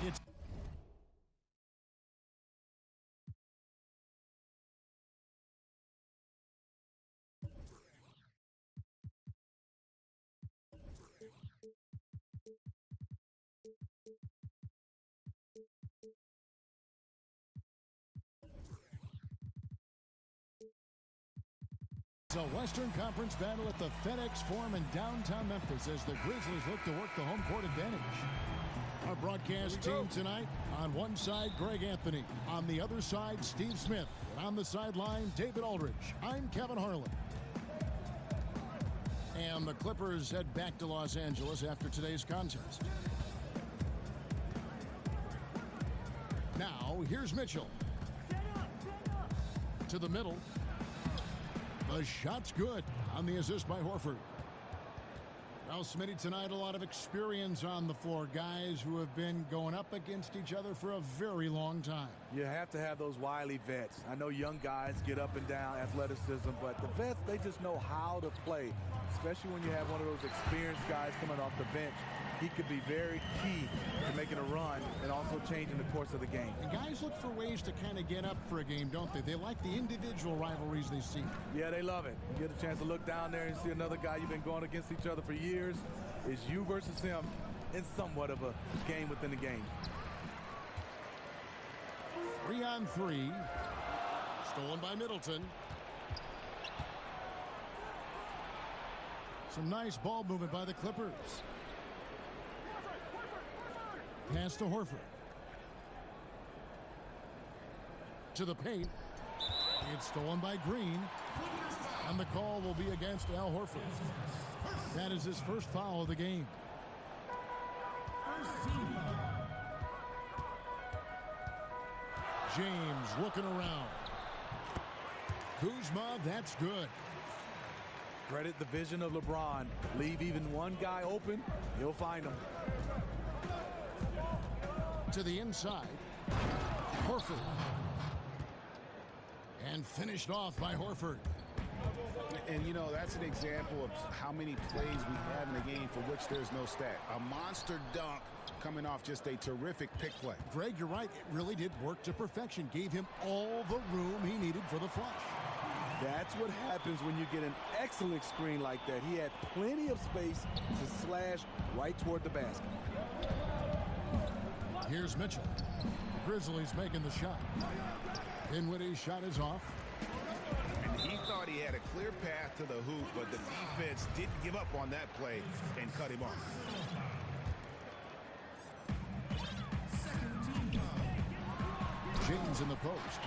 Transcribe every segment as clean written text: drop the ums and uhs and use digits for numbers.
It's a Western Conference battle at the FedEx Forum in downtown Memphis as the Grizzlies look to work the home court advantage. Our broadcast team tonight, on one side, Greg Anthony. On the other side, Steve Smith. And on the sideline, David Aldridge. I'm Kevin Harlan. And the Clippers head back to Los Angeles after today's contest. Now, here's Mitchell. To the middle. The shot's good on the assist by Horford. Well, Smitty, tonight a lot of experience on the floor. Guys who have been going up against each other for a very long time. You have to have those wily vets. I know young guys get up and down athleticism, but the vets, they just know how to play, especially when you have one of those experienced guys coming off the bench. He could be very key to making a run and also changing the course of the game. And guys look for ways to kind of get up for a game, don't they? They like the individual rivalries they see. Yeah, they love it. You get a chance to look down there and see another guy you've been going against each other for years. It's you versus him in somewhat of a game within the game. 3-on-3. Stolen by Middleton. Some nice ball movement by the Clippers. Pass to Horford. To the paint. It's stolen by Green. And the call will be against Al Horford. That is his first foul of the game. James looking around. Kuzma, that's good. Credit the vision of LeBron. Leave even one guy open, he'll find him. To the inside. Horford. And finished off by Horford. And, you know, that's an example of how many plays we have in the game for which there's no stat. A monster dunk coming off just a terrific pick play. Greg, you're right. It really did work to perfection. Gave him all the room he needed for the flush. That's what happens when you get an excellent screen like that. He had plenty of space to slash right toward the basket. Here's Mitchell. The Grizzlies making the shot. Dinwiddie's shot is off. And he thought he had a clear path to the hoop, but the defense didn't give up on that play and cut him off. James in the post.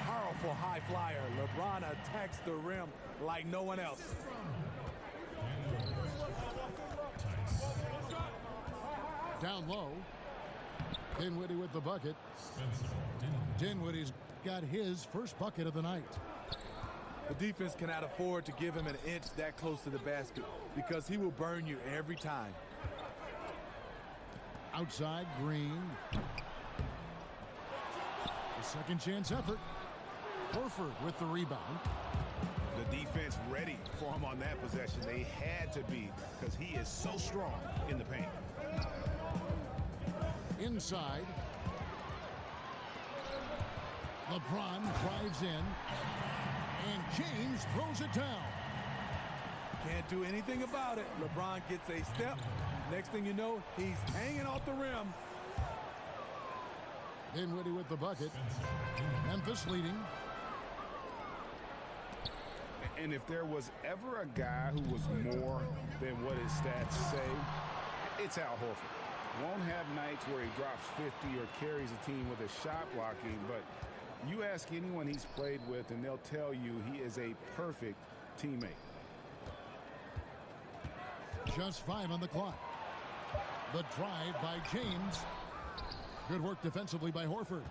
Powerful high flyer. LeBron attacks the rim like no one else. Down low. Dinwiddie with the bucket. Dinwiddie's got his first bucket of the night. The defense cannot afford to give him an inch that close to the basket because he will burn you every time. Outside, Green. A second chance effort. Horford with the rebound. The defense ready for him on that possession. They had to be because he is so strong in the paint. Inside. LeBron drives in. And James throws it down. Can't do anything about it. LeBron gets a step. Next thing you know, he's hanging off the rim. Dinwiddie with the bucket. Memphis leading. And if there was ever a guy who was more than what his stats say, it's Al Horford. Won't have nights where he drops 50 or carries a team with his shot blocking, but you ask anyone he's played with and they'll tell you he is a perfect teammate. Just 5 on the clock. The drive by James. Good work defensively by Horford.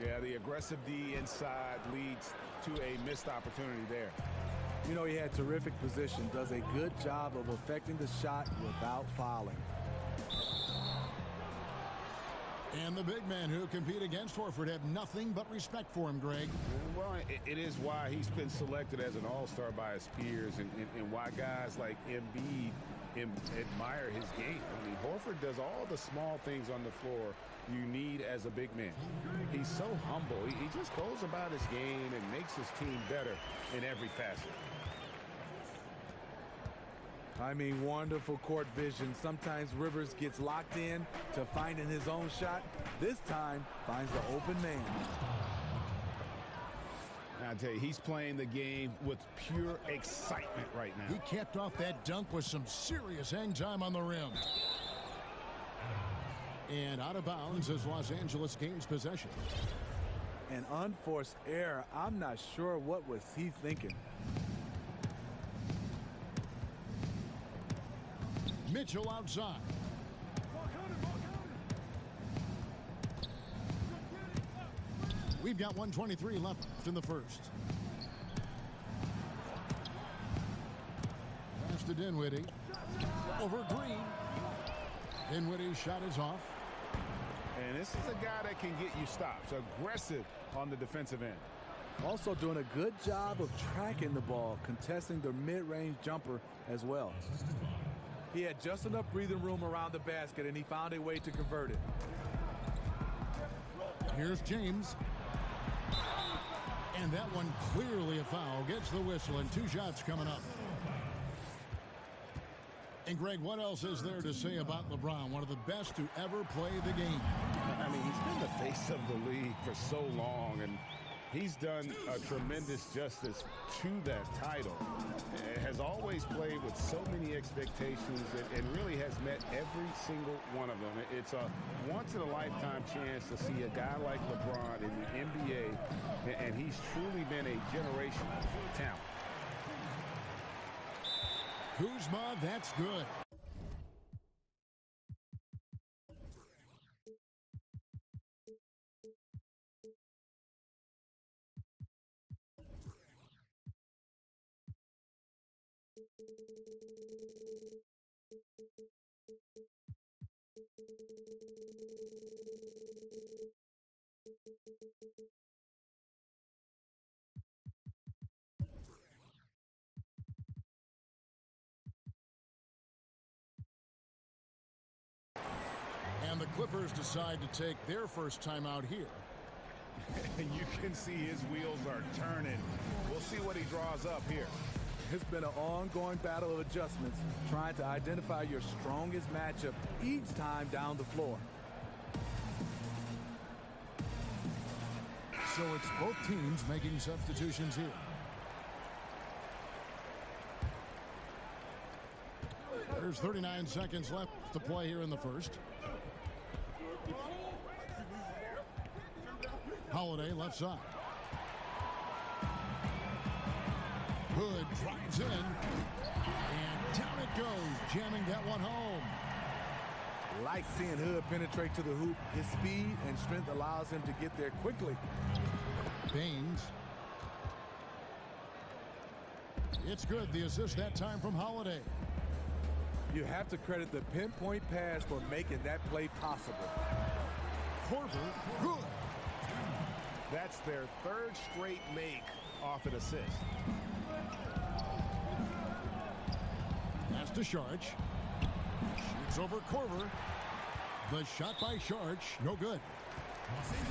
Yeah, the aggressive D inside leads to a missed opportunity there. You know, he had terrific position, does a good job of affecting the shot without fouling. And the big men who compete against Horford have nothing but respect for him, Greg. Well, it is why he's been selected as an all-star by his peers and why guys like Embiid admire his game. I mean, Horford does all the small things on the floor you need as a big man. He's so humble. He just goes about his game and makes his team better in every facet. I mean, wonderful court vision. Sometimes Rivers gets locked in to finding his own shot. This time, finds the open man. I tell you, he's playing the game with pure excitement right now. He capped off that dunk with some serious hang time on the rim. And out of bounds as Los Angeles gains possession. An unforced error. I'm not sure what was he thinking. Mitchell outside. We've got 1:23 left in the first. Pass to Dinwiddie. Over Green. Dinwiddie's shot is off. And this is a guy that can get you stops. Aggressive on the defensive end. Also doing a good job of tracking the ball, contesting the mid-range jumper as well. He had just enough breathing room around the basket, and he found a way to convert it. Here's James. And that one clearly a foul. Gets the whistle, and 2 shots coming up. And, Greg, what else is there to say about LeBron? One of the best to ever play the game. I mean, he's been the face of the league for so long, and he's done a tremendous justice to that title. Has always played with so many expectations and really has met every single one of them. It's a once-in-a-lifetime chance to see a guy like LeBron in the NBA, and he's truly been a generational talent. Kuzma, that's good. And the Clippers decide to take their first time out here. And you can see his wheels are turning. We'll see what he draws up here. It's been an ongoing battle of adjustments, trying to identify your strongest matchup each time down the floor. So it's both teams making substitutions here. There's 39 seconds left to play here in the first. Holiday left side. Hood drives in. And down it goes, jamming that one home. Like seeing Hood penetrate to the hoop. His speed and strength allows him to get there quickly. Baines. It's good. The assist that time from Holiday. You have to credit the pinpoint pass for making that play possible. Korver, good. That's their third straight make off an assist. Pass to Sharch. Shoots over Korver. The shot by Sharch, no good.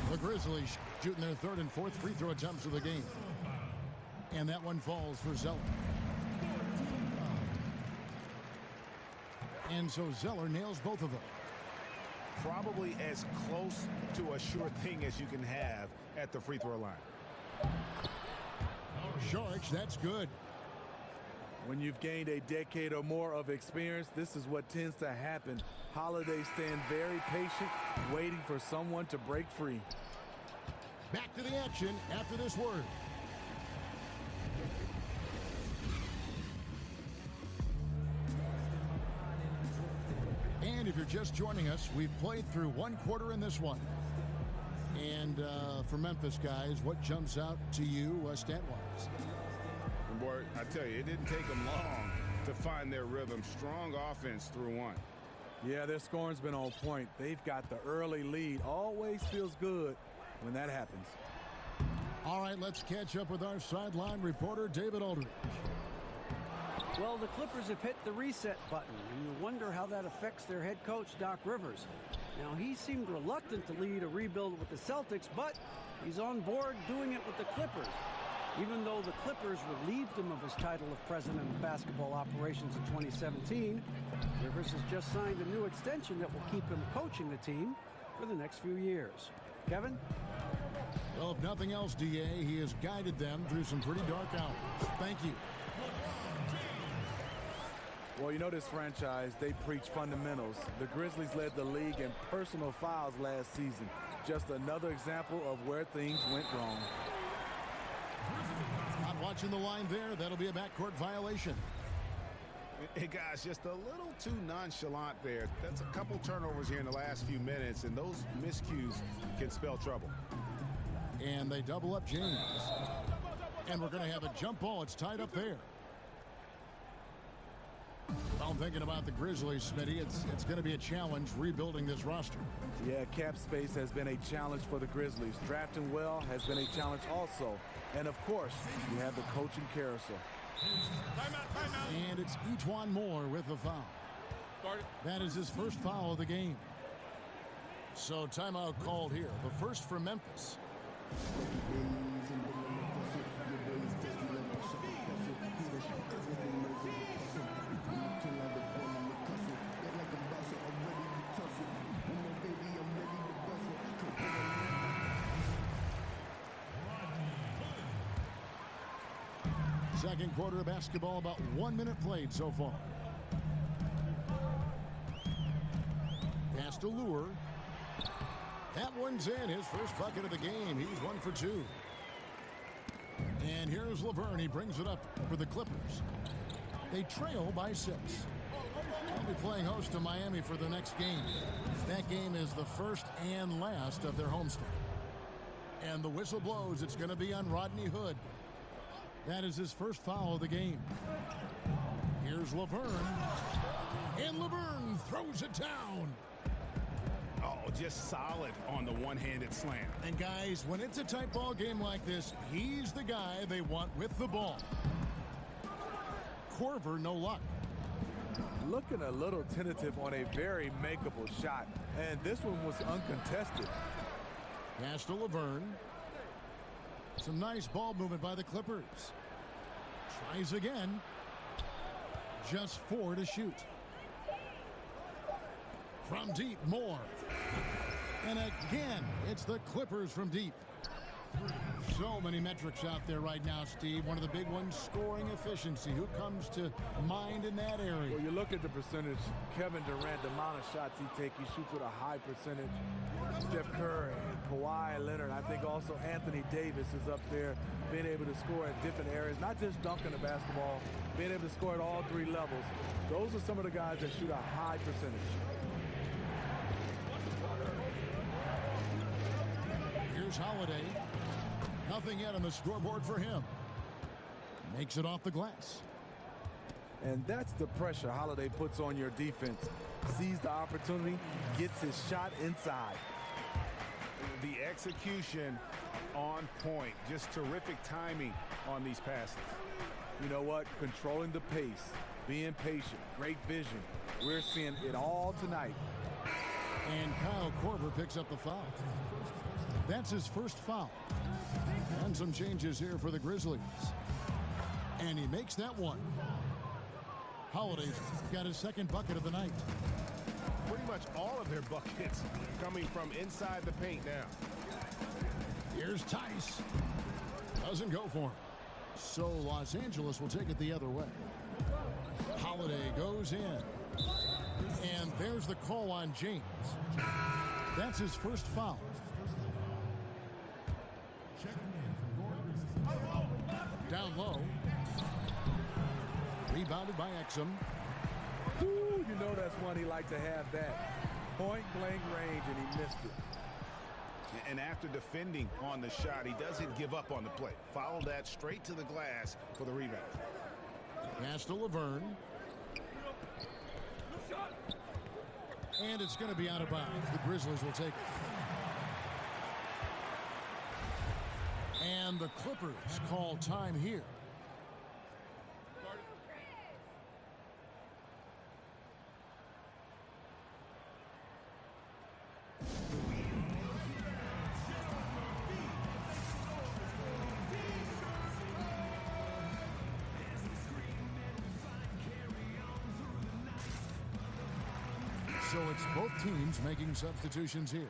The Grizzlies shooting their third and fourth free throw attempts of the game. And that one falls for Zeller. And so Zeller nails both of them. Probably as close to a sure thing as you can have at the free throw line. Sharch, that's good. When you've gained a decade or more of experience, this is what tends to happen. Holiday staying very patient, waiting for someone to break free. Back to the action after this word. And if you're just joining us, we've played through one quarter in this one. And for Memphis guys, what jumps out to you stat-wise? Boy, I tell you, it didn't take them long to find their rhythm. Strong offense through one. Yeah, their scoring's been on point. They've got the early lead. Always feels good when that happens. All right, let's catch up with our sideline reporter, David Aldridge. Well, the Clippers have hit the reset button, and you wonder how that affects their head coach, Doc Rivers. Now, he seemed reluctant to lead a rebuild with the Celtics, but he's on board doing it with the Clippers. Even though the Clippers relieved him of his title of president of basketball operations in 2017, Rivers has just signed a new extension that will keep him coaching the team for the next few years. Kevin? Well, if nothing else, DA, he has guided them through some pretty dark hours. Thank you. Well, you know this franchise, they preach fundamentals. The Grizzlies led the league in personal fouls last season. Just another example of where things went wrong. Not watching the line there. That'll be a backcourt violation. Hey, guys, just a little too nonchalant there. That's a couple turnovers here in the last few minutes, and those miscues can spell trouble. And they double up James. And we're going to have a jump ball. It's tied up there. I'm thinking about the Grizzlies, Smitty. It's going to be a challenge rebuilding this roster. Yeah, cap space has been a challenge for the Grizzlies. Drafting well has been a challenge also. And, of course, you have the coaching carousel. And it's Etuan Moore with the foul. That is his first foul of the game. So timeout called here. The first for Memphis. Second quarter of basketball, about 1 minute played so far. Pass to Lure. That one's in, his first bucket of the game. He's 1 for 2. And here's Laverne. He brings it up for the Clippers. They trail by 6. They'll be playing host to Miami for the next game. That game is the first and last of their homestand. And the whistle blows. It's going to be on Rodney Hood. That is his first foul of the game. Here's Laverne. And Laverne throws it down. Oh, just solid on the one-handed slam. And guys, when it's a tight ball game like this, he's the guy they want with the ball. Korver, no luck. Looking a little tentative on a very makeable shot. And this one was uncontested. Pass to Laverne. Some nice ball movement by the Clippers. Tries again. Just 4 to shoot. From deep, Moore. And again, it's the Clippers from deep. So many metrics out there right now, Steve. One of the big ones, scoring efficiency. Who comes to mind in that area? Well, you look at the percentage. Kevin Durant, the amount of shots he takes, he shoots with a high percentage. Steph Curry, Kawhi Leonard. I think also Anthony Davis is up there, being able to score at different areas. Not just dunking the basketball, being able to score at all 3 levels. Those are some of the guys that shoot a high percentage. Here's Holiday. Nothing yet on the scoreboard for him. Makes it off the glass. And that's the pressure Holiday puts on your defense. Sees the opportunity, gets his shot inside. The execution on point. Just terrific timing on these passes. You know what? Controlling the pace, being patient, great vision. We're seeing it all tonight. And Kyle Korver picks up the foul. That's his first foul. And some changes here for the Grizzlies. And he makes that one. Holiday's got his second bucket of the night. Pretty much all of their buckets coming from inside the paint now. Here's Tice. Doesn't go for him. So Los Angeles will take it the other way. Holiday goes in. And there's the call on James. That's his first foul. Down low. Rebounded by Exum. Ooh, you know that's one he liked to have that. Point blank range, and he missed it. And after defending on the shot, he doesn't give up on the play. Follow that straight to the glass for the rebound. Pass to Laverne. And it's going to be out of bounds. The Grizzlies will take it. And the Clippers call time here. So it's both teams making substitutions here.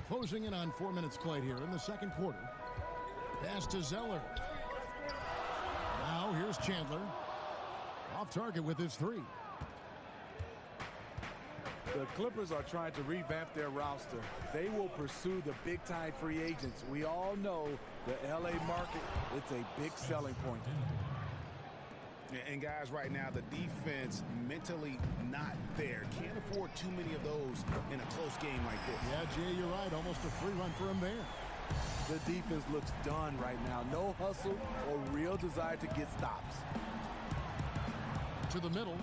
Closing in on 4 minutes played here in the second quarter. Pass to Zeller. Now here's Chandler. Off target with his three. The Clippers are trying to revamp their roster. They will pursue the big-time free agents. We all know the LA market, it's a big selling point. And guys, right now, the defense mentally not there. Can't afford too many of those in a close game like this. Yeah, Jay, you're right. Almost a free run for him there. The defense looks done right now. No hustle or real desire to get stops. To the middle.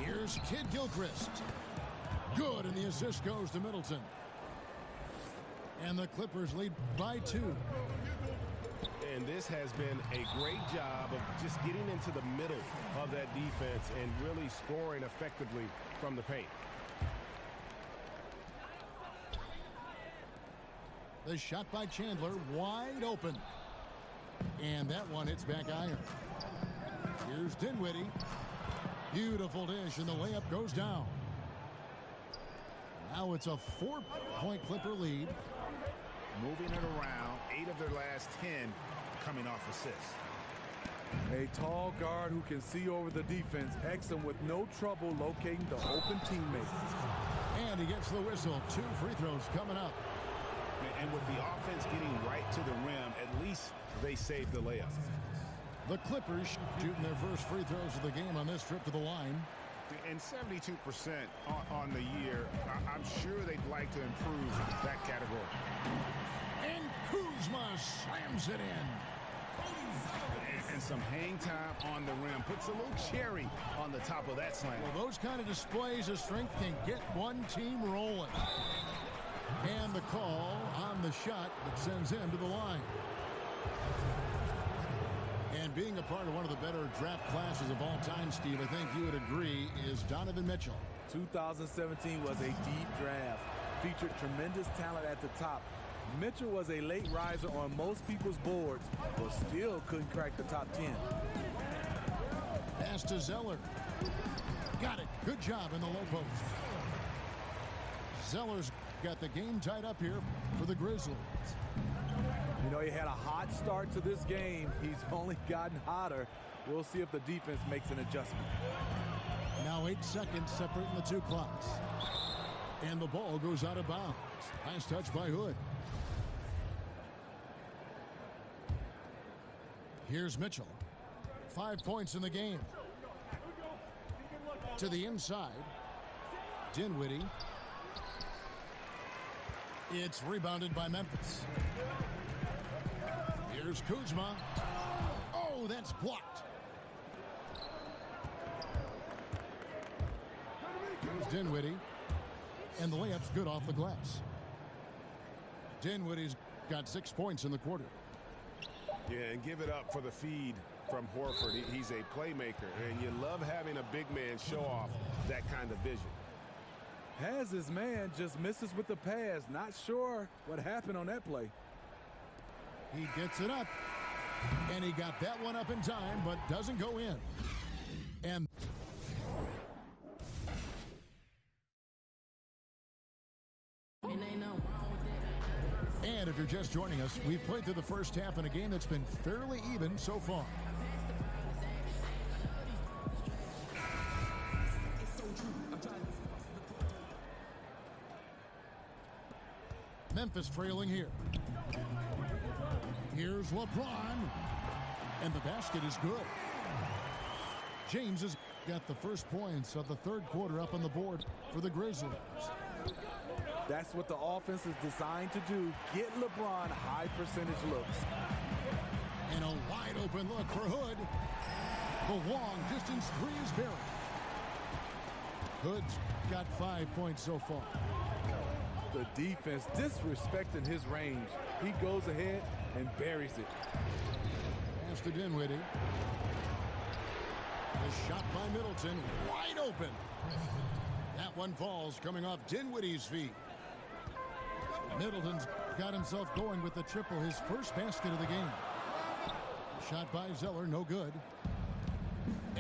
Here's Kid Gilchrist. Good, and the assist goes to Middleton. And the Clippers lead by 2. And this has been a great job of just getting into the middle of that defense and really scoring effectively from the paint. The shot by Chandler, wide open. And that one hits back iron. Here's Dinwiddie. Beautiful dish, and the layup goes down. Now it's a 4-point Clipper lead. Moving it around, 8 of their last 10 coming off assists. A tall guard who can see over the defense, Exum with no trouble locating the open teammate. And he gets the whistle. 2 free throws coming up. And with the offense getting right to the rim, at least they saved the layup. The Clippers shooting their first free throws of the game on this trip to the line. And 72% on the year. I'm sure they'd like to improve that category. And Kuzma slams it in. And some hang time on the rim. Puts a little cherry on the top of that slam. Well, those kind of displays of strength can get one team rolling. And the call on the shot that sends him to the line. And being a part of one of the better draft classes of all time, Steve, I think you would agree, is Donovan Mitchell. 2017 was a deep draft. Featured tremendous talent at the top. Mitchell was a late riser on most people's boards, but still couldn't crack the top 10. Pass to Zeller. Got it. Good job in the low post. Zeller's got the game tied up here for the Grizzlies. You know, he had a hot start to this game. He's only gotten hotter. We'll see if the defense makes an adjustment. Now 8 seconds separating the 2 clocks. And the ball goes out of bounds. Nice touch by Hood. Here's Mitchell. 5 points in the game. To the inside. Dinwiddie. It's rebounded by Memphis. Here's Kuzma. Oh, that's blocked. Here's Dinwiddie. And the layup's good off the glass. Dinwiddie's got 6 points in the quarter. Yeah, and give it up for the feed from Horford. He's a playmaker, and you love having a big man show off that kind of vision. Has his man, just misses with the pass. Not sure what happened on that play. He gets it up. And he got that one up in time, but doesn't go in. And And if you're just joining us, we've played through the first half in a game that's been fairly even so far. Memphis trailing here. Here's LeBron. And the basket is good. James has got the first points of the third quarter up on the board for the Grizzlies. That's what the offense is designed to do. Get LeBron high percentage looks. And a wide open look for Hood. The long distance three is buried. Hood's got 5 points so far. The defense disrespecting his range. He goes ahead and buries it. Pass to Dinwiddie. The shot by Middleton, wide open. That one falls coming off Dinwiddie's feet. Middleton's got himself going with the triple, his first basket of the game. Shot by Zeller, no good.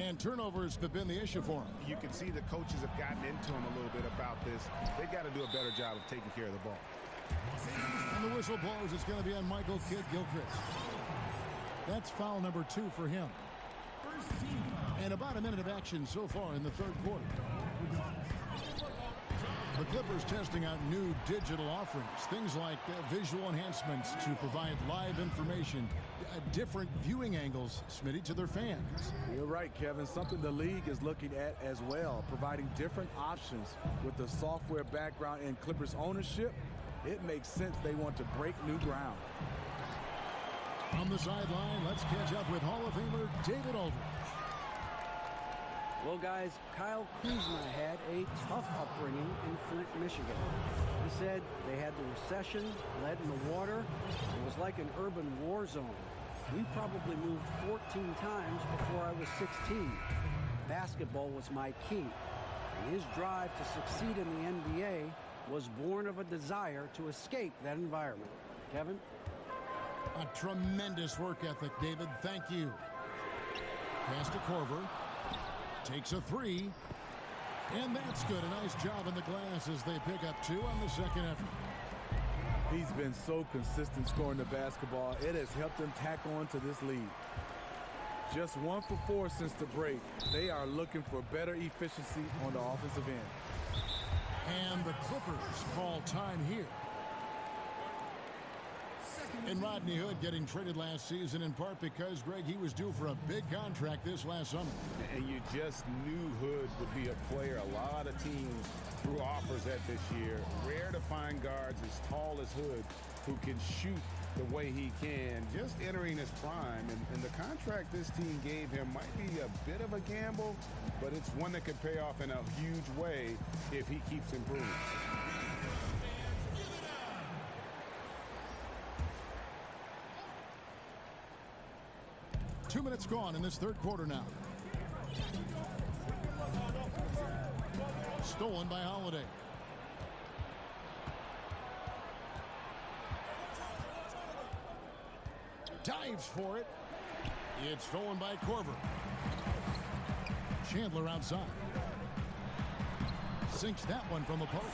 And turnovers have been the issue for him. You can see the coaches have gotten into him a little bit about this. They've got to do a better job of taking care of the ball. And the whistle blows. It's going to be on Michael Kidd-Gilchrist. That's foul number 2 for him. And about a minute of action so far in the third quarter. The Clippers testing out new digital offerings, things like visual enhancements to provide live information, different viewing angles, Smitty, to their fans. You're right, Kevin. Something the league is looking at as well, providing different options with the software background and Clippers ownership. It makes sense they want to break new ground. On the sideline, let's catch up with Hall of Famer David Aldridge. Well, guys, Kyle Kuzma had a tough upbringing in Flint, Michigan. He said they had the recession, lead in the water. It was like an urban war zone. We probably moved 14 times before I was 16. Basketball was my key. And his drive to succeed in the NBA was born of a desire to escape that environment. Kevin? A tremendous work ethic, David. Thank you. Pass to Korver. Takes a 3. And that's good. A nice job in the glass as they pick up 2 on the second effort. He's been so consistent scoring the basketball. It has helped him tack on to this lead. Just 1 for 4 since the break. They are looking for better efficiency on the offensive end. And the Clippers call time here. And Rodney Hood getting traded last season in part because, Greg, he was due for a big contract this last summer. And you just knew Hood would be a player a lot of teams threw offers at this year. Rare to find guards as tall as Hood who can shoot the way he can, just entering his prime. And the contract this team gave him might be a bit of a gamble, but it's one that could pay off in a huge way if he keeps improving. 2 minutes gone in this third quarter now. Stolen by Holiday. Dives for it. It's stolen by Korver. Chandler outside. Sinks that one from the post.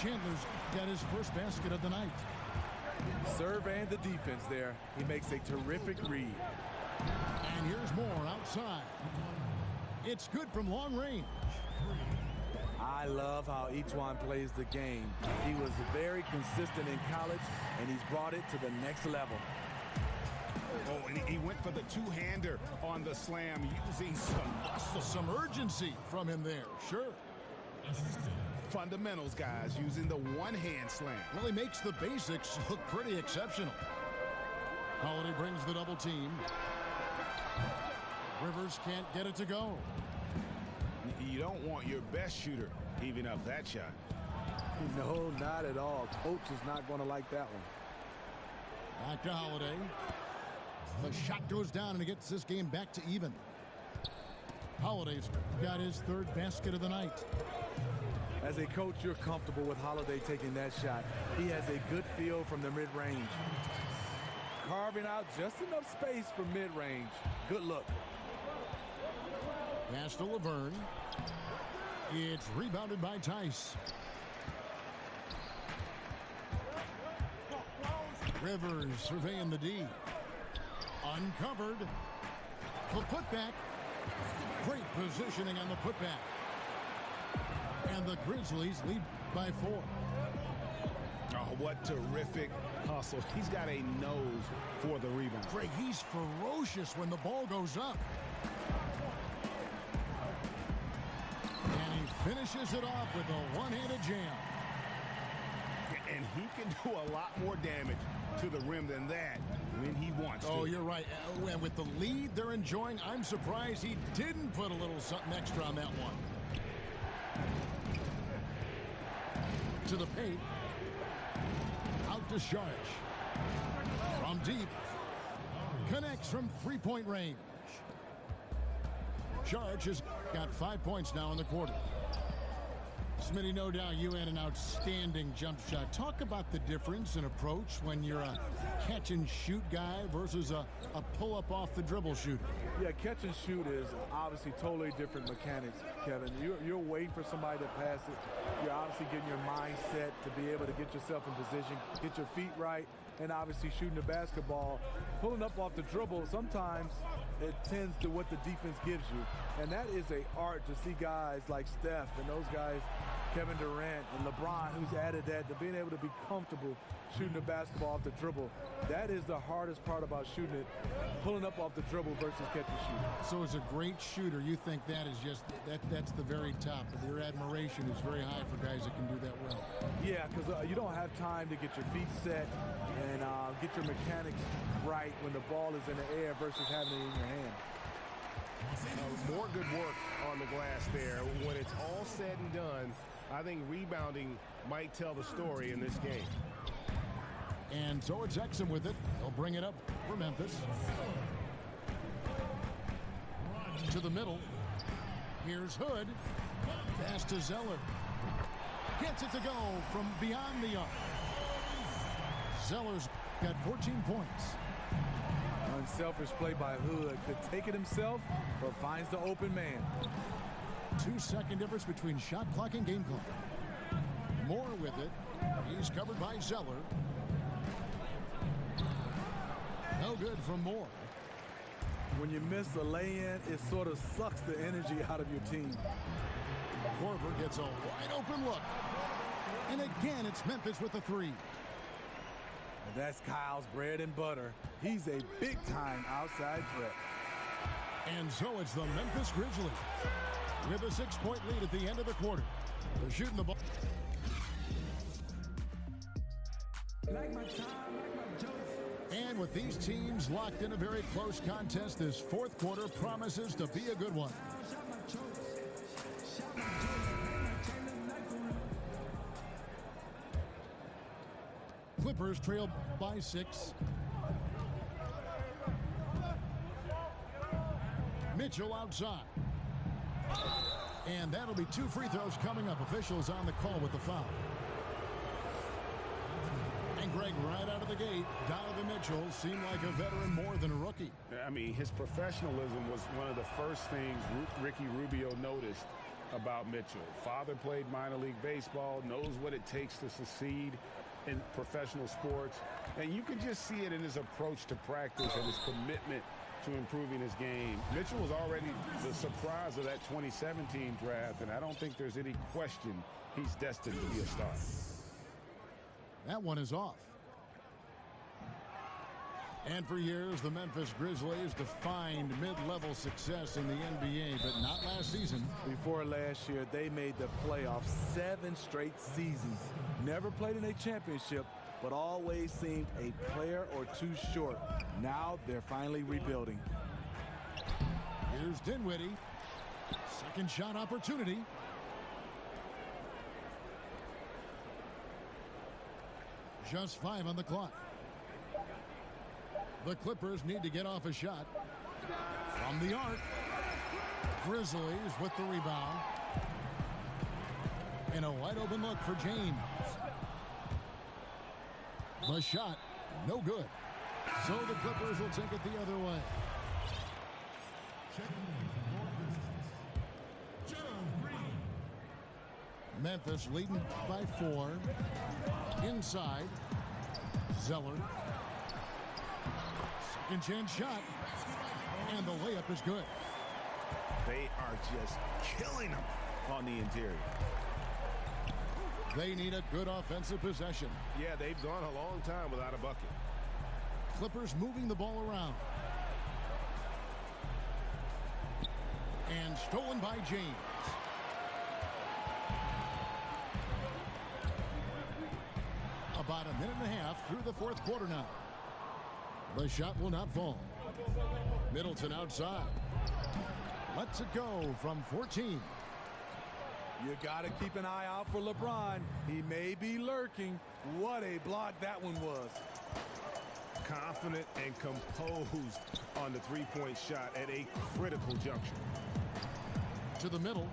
Chandler's got his first basket of the night. Serve and the defense there. He makes a terrific read. And here's more outside. It's good from long range. I love how Etuan plays the game. He was very consistent in college, and he's brought it to the next level. Oh, and he went for the two-hander on the slam, using some muscle. Some urgency from him there, sure. Fundamentals, guys, using the one-hand slam. Well, he makes the basics look pretty exceptional. Holiday brings the double team. Rivers can't get it to go. You don't want your best shooter heaving up that shot. No, not at all. Coach is not going to like that one. Back to Holiday. The shot goes down and he gets this game back to even. Holiday's got his third basket of the night. As a coach, you're comfortable with Holiday taking that shot. He has a good feel from the mid-range. Carving out just enough space for mid-range. Good look. Pass to Laverne. It's rebounded by Tice. Rivers surveying the D. Uncovered. The putback. Great positioning on the putback. And the Grizzlies lead by 4. Oh, what terrific hustle. He's got a nose for the rebound. Greg, he's ferocious when the ball goes up. And he finishes it off with a one-handed jam. And he can do a lot more damage to the rim than that when he wants to. Oh, you're right. And with the lead they're enjoying, I'm surprised he didn't put a little something extra on that one. To the paint. Out to Sharch. From deep. Connects from three-point range. Sharch has got 5 points now in the quarter. Smitty, no doubt you had an outstanding jump shot. Talk about the difference in approach when you're a catch-and-shoot guy versus a pull-up off the dribble shooter. Yeah, catch and shoot is obviously totally different mechanics, Kevin. You're waiting for somebody to pass it. You're obviously getting your mindset to be able to get yourself in position, get your feet right, and obviously shooting the basketball. Pulling up off the dribble, sometimes it tends to what the defense gives you. And that is an art to see guys like Steph and those guys, Kevin Durant and LeBron, who's added that, to being able to be comfortable shooting the basketball off the dribble. That is the hardest part about shooting it, pulling up off the dribble versus catch and shoot. So as a great shooter, you think that is just, that's the very top. Your admiration is very high for guys that can do that well. Yeah, because you don't have time to get your feet set and get your mechanics right when the ball is in the air versus having it in your hand. More good work on the glass there. When it's all said and done, I think rebounding might tell the story in this game. And so it's Exum with it. They'll bring it up for Memphis. To the middle. Here's Hood. Pass to Zeller. Gets it to go from beyond the arc. Zeller's got 14 points. Unselfish play by Hood. Could take it himself, but finds the open man. 2-second difference between shot clock and game clock. Moore with it. He's covered by Zeller. No good from Moore. When you miss a lay-in, it sort of sucks the energy out of your team. Korver gets a wide open look. And again, it's Memphis with the three. And that's Kyle's bread and butter. He's a big-time outside threat. And so it's the Memphis Grizzlies with a 6-point lead at the end of the quarter. They're shooting the ball. And with these teams locked in a very close contest, this fourth quarter promises to be a good one. Clippers trail by 6. Mitchell outside. And that'll be 2 free throws coming up. Officials on the call with the foul. And Greg, right out of the gate, Donovan Mitchell seemed like a veteran more than a rookie. I mean, his professionalism was one of the first things Ricky Rubio noticed about Mitchell. Father played minor league baseball, knows what it takes to succeed in professional sports. And you can just see it in his approach to practice and his commitment to improving his game. Mitchell was already the surprise of that 2017 draft, and I don't think there's any question he's destined to be a star. That one is off. And for years, the Memphis Grizzlies defined mid-level success in the NBA, but not last season. Before last year, they made the playoffs 7 straight seasons. Never played in a championship, but always seemed a player or two short. Now they're finally rebuilding. Here's Dinwiddie. Second shot opportunity. Just 5 on the clock. The Clippers need to get off a shot. From the arc. Grizzlies with the rebound. And a wide open look for James. The shot, no good. So the Clippers will take it the other way. Memphis leading by 4. Inside. Zeller. Second chance shot. And the layup is good. They are just killing them on the interior. They need a good offensive possession. Yeah, they've gone a long time without a bucket. Clippers moving the ball around. And stolen by James. About a minute and a half through the fourth quarter now. The shot will not fall. Middleton outside. Lets it go from 14. You got to keep an eye out for LeBron. He may be lurking. What a block that one was. Confident and composed on the three-point shot at a critical juncture. To the middle.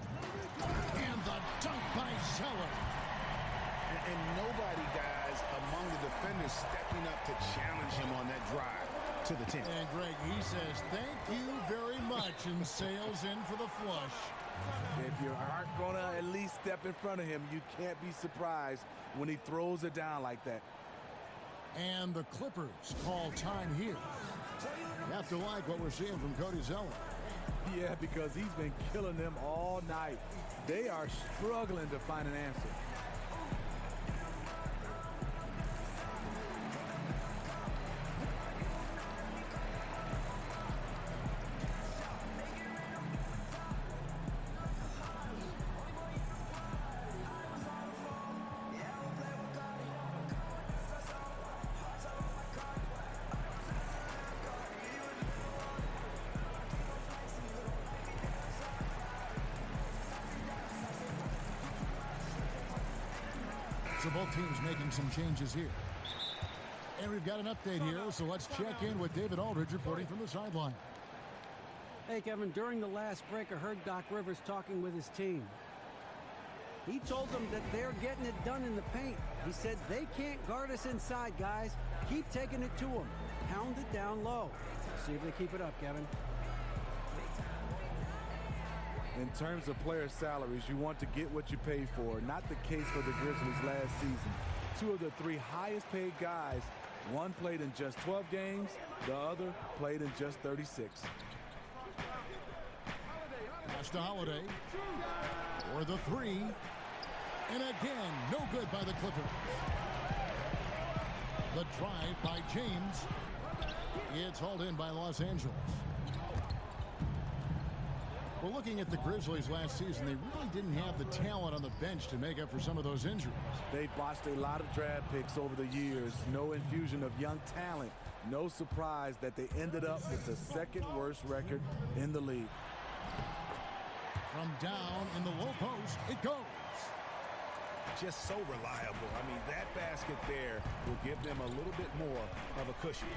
And the dunk by Zeller. And nobody, guys, among the defenders stepping up to challenge him on that drive to the 10. And Greg, he says, thank you very much, and sails in for the flush. If you aren't going to at least step in front of him, you can't be surprised when he throws it down like that. And the Clippers call time here. You have to like what we're seeing from Cody Zeller. Yeah, because he's been killing them all night. They are struggling to find an answer. So both teams making some changes here. And we've got an update here, so let's check in with David Aldridge reporting from the sideline. Hey, Kevin, during the last break, I heard Doc Rivers talking with his team. He told them that they're getting it done in the paint. He said, they can't guard us inside, guys. Keep taking it to them. Pound it down low. See if they keep it up, Kevin. In terms of player salaries, you want to get what you pay for. Not the case for the Grizzlies last season. Two of the three highest paid guys, one played in just 12 games, the other played in just 36. Pass to Holiday for the three. And again, no good by the Clippers. The drive by James. It's hauled in by Los Angeles. Well, looking at the Grizzlies last season, they really didn't have the talent on the bench to make up for some of those injuries. They've botched a lot of draft picks over the years. No infusion of young talent. No surprise that they ended up with the second worst record in the league. From down in the low post, it goes. Just so reliable. I mean, that basket there will give them a little bit more of a cushion.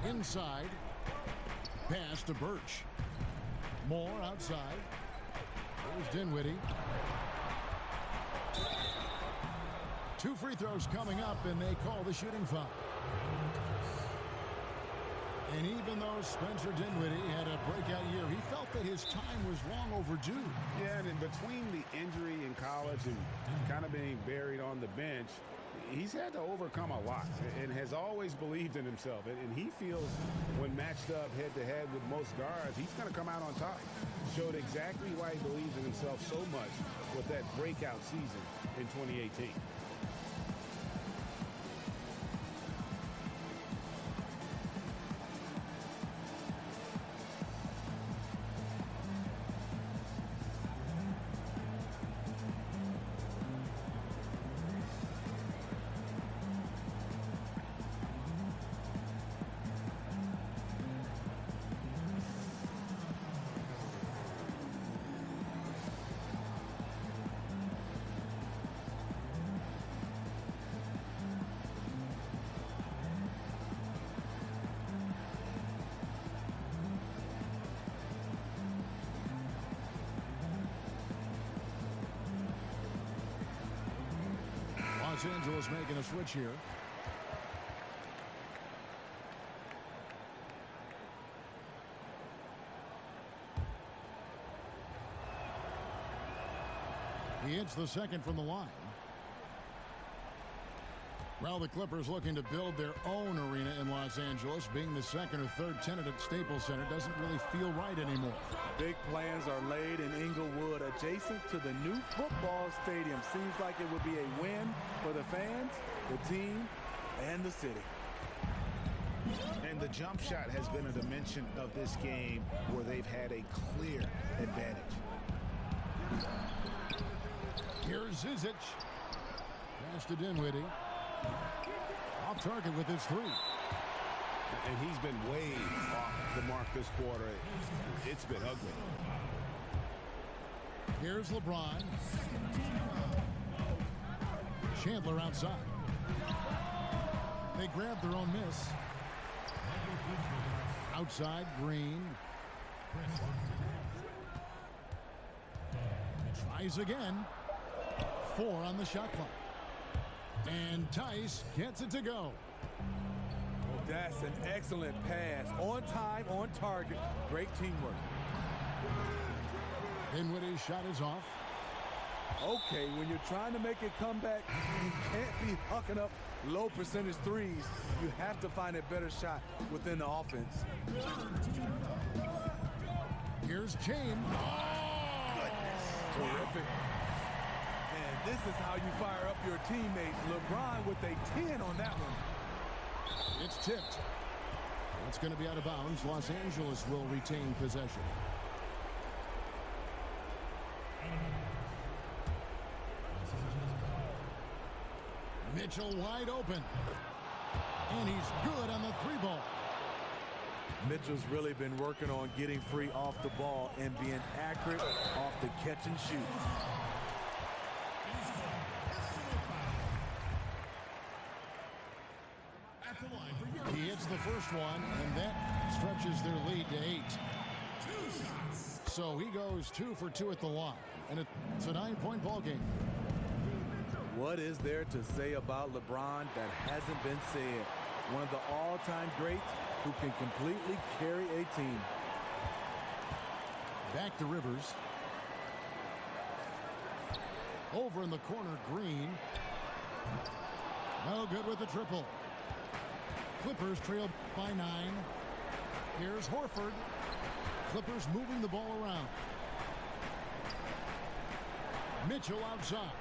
Inside. Pass to Birch. Moore outside. There's Dinwiddie. 2 free throws coming up, and they call the shooting foul. And even though Spencer Dinwiddie had a breakout year, he felt that his time was long overdue. Yeah, and in between the injury in college and kind of being buried on the bench, he's had to overcome a lot and has always believed in himself. And he feels when matched up head-to-head with most guards, he's going to come out on top. Showed exactly why he believes in himself so much with that breakout season in 2018. Los Angeles making a switch here. He hits the second from the line. Well, the Clippers looking to build their own arena in Los Angeles. Being the second or third tenant at Staples Center doesn't really feel right anymore. Big plans are laid in Inglewood, adjacent to the new football stadium. Seems like it would be a win for the fans, the team, and the city. And the jump shot has been a dimension of this game where they've had a clear advantage. Here's Zizic. Pass to Dinwiddie. Off target with his three. And he's been way off the mark this quarter. It's been ugly. Here's LeBron. Chandler outside. They grab their own miss. Outside, Green. Tries again. 4 on the shot clock. And Tice gets it to go. That's an excellent pass. On time, on target. Great teamwork. Dinwiddie's shot is off. Okay, when you're trying to make a comeback, you can't be hucking up low percentage threes. You have to find a better shot within the offense. Here's James. Oh, goodness. Terrific. And this is how you fire up your teammates. LeBron with a 10 on that one. It's tipped. It's going to be out of bounds. Los Angeles will retain possession. Mitchell wide open. And he's good on the three ball. Mitchell's really been working on getting free off the ball and being accurate off the catch and shoot. He hits the first one, and that stretches their lead to 8. So he goes 2 for 2 at the line, and it's a 9-point ball game. What is there to say about LeBron that hasn't been said? One of the all-time greats who can completely carry a team. Back to Rivers. Over in the corner, Green. No good with the triple. Clippers trail by 9. Here's Horford. Clippers moving the ball around. Mitchell outside.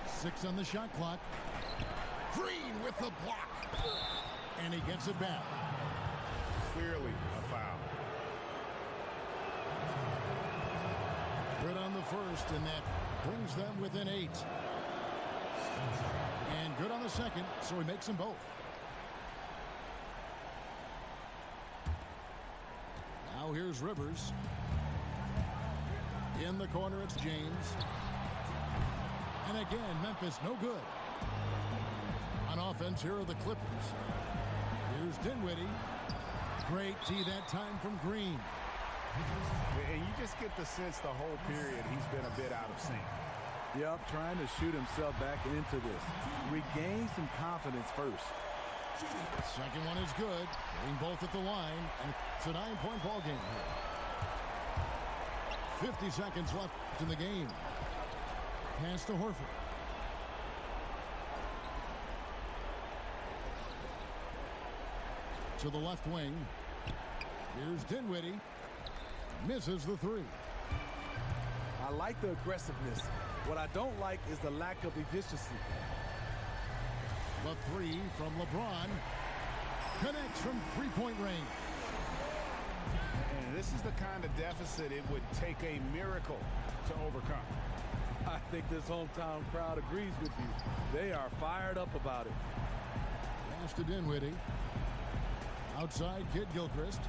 Six on the shot clock. Green with the block. And he gets it back. Clearly a foul. Good on the first, and that brings them within 8. And good on the second, so he makes them both. Now here's Rivers. In the corner, it's James. And again, Memphis no good. On offense, here are the Clippers. Here's Dinwiddie. Great tee that time from Green. And you just get the sense the whole period he's been a bit out of sync. Yep, trying to shoot himself back into this. Regain some confidence first. Second one is good. Getting both at the line. And it's a 9-point ball game here. 50 seconds left in the game. Pass to Horford. To the left wing. Here's Dinwiddie. Misses the 3. I like the aggressiveness. What I don't like is the lack of efficiency. The 3 from LeBron. Connects from three-point range. And this is the kind of deficit it would take a miracle to overcome. I think this hometown crowd agrees with you. They are fired up about it. Pass to Dinwiddie. Outside, Kid Gilchrist.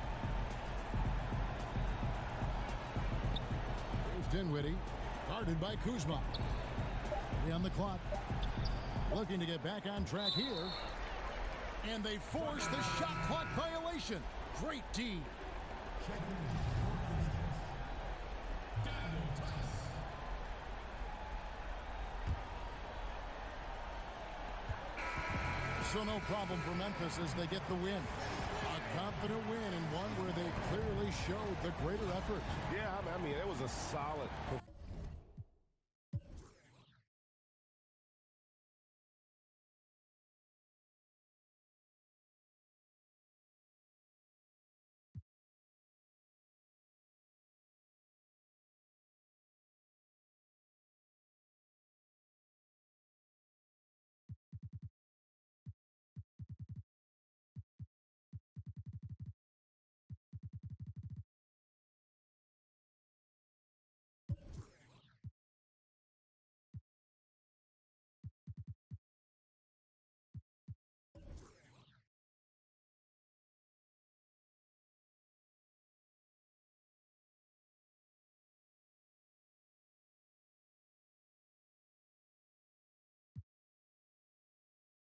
Here's Dinwiddie. Guarded by Kuzma. 3 on the clock. Looking to get back on track here. And they force the shot clock violation. Great D. So no problem for Memphis as they get the win. A confident win and one where they clearly showed the greater effort. Yeah, I mean, it was a solid performance.